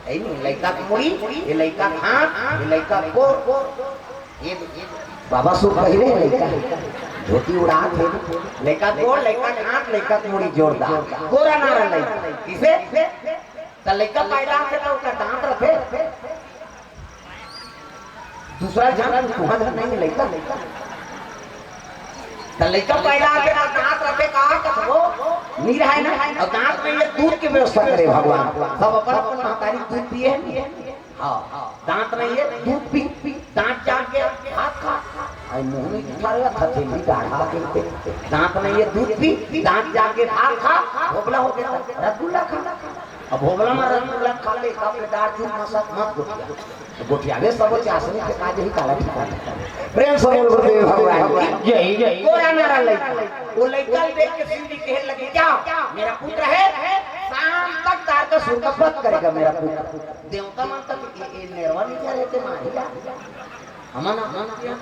लड़का की मुड़ी, ये लड़का हाथ, ये लड़का को ये बाबा सुख पहले लड़का धोती उड़ा थे लड़का गोड़, लड़का हाथ, लड़का की मुड़ी जोरदार गोरा नारा लड़का किसे तो लड़का पैदा थे तो उसका दांत रखे दूसरा जान तुम्हारा नहीं लड़का तो लड़का पैदा के दांत रखे कहा कि वो नीर है ना और दांत में ये दूध की व्यवस्था करे भगवान सब अपन अपन महतारी दूध पिए हाँ दांत नहीं है दूध पी दांत जाके हाथ खा आई मुंह में खा रहा था थैली गाढ़ा के दांत नहीं है दूध पी दांत जाके हाथ खा भोगला हो गया रसगुल्ला खा अब भोगला में रसगुल्ला खा ले का दांत दूध मसक मत गोटिया वे सब चासनी के काज ही काला ठिका प्रेम से बोल गुरुदेव भगवान जय जय गोरा नारा लड़का वो लड़का देख के सिंधी कहने लगे क्या मेरा पुत्र है शाम तक तार का सुर का व्रत करेगा मेरा पुत्र देवता मन तक ये निर्वा नहीं जा रहे थे मारिया हमन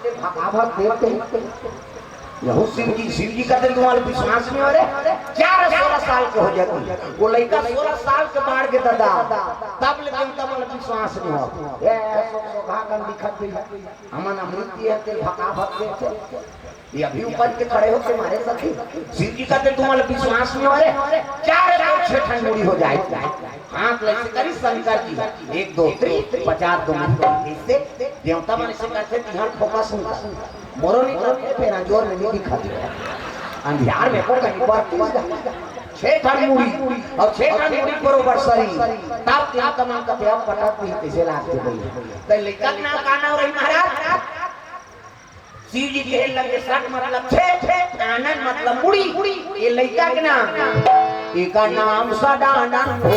के भाग देवते यहो शिव जी का दिल तुम्हारे विश्वास में हो रहे 16 साल के हो जाती वो लड़का 16 साल के बाढ़ के दादा तब ले देवता मन विश्वास नहीं हो ये भागन दिखत भी हमन अमृति है ते भक्त देते ये अभी ऊपर के खड़े होके मारे सखी शिव जी का दिल तुम्हारे विश्वास में हो रहे 4 ठंडी हो जाए हाथ लग करी शंकर जी 1 2 3 50 2 इससे देवता मन से कहते ध्यान फोकस नहीं मोरो नहीं करते फिर जोर में नहीं दिखाती अंधियार में को कहीं पर 6 ठन मुड़ी और 6 ठन मुड़ी बरोबर शरीर तब क्या कमान का पे पटक भी कैसे लागते गई तो लेकर ना काना रही महाराज शिव जी के लगे सट मतलब 6 आनंद मतलब मुड़ी ये लड़का के नाम एक नाम सदानंद हो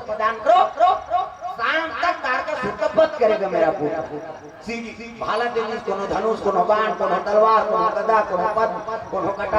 प्रदान करो शाम तक तार का सुतबत करेगा मेरा पुत्र भाला देवी कोनो धनुष कोनो बाण कोनो तलवार कोनो गदा कोनो पद्म कोनो कटा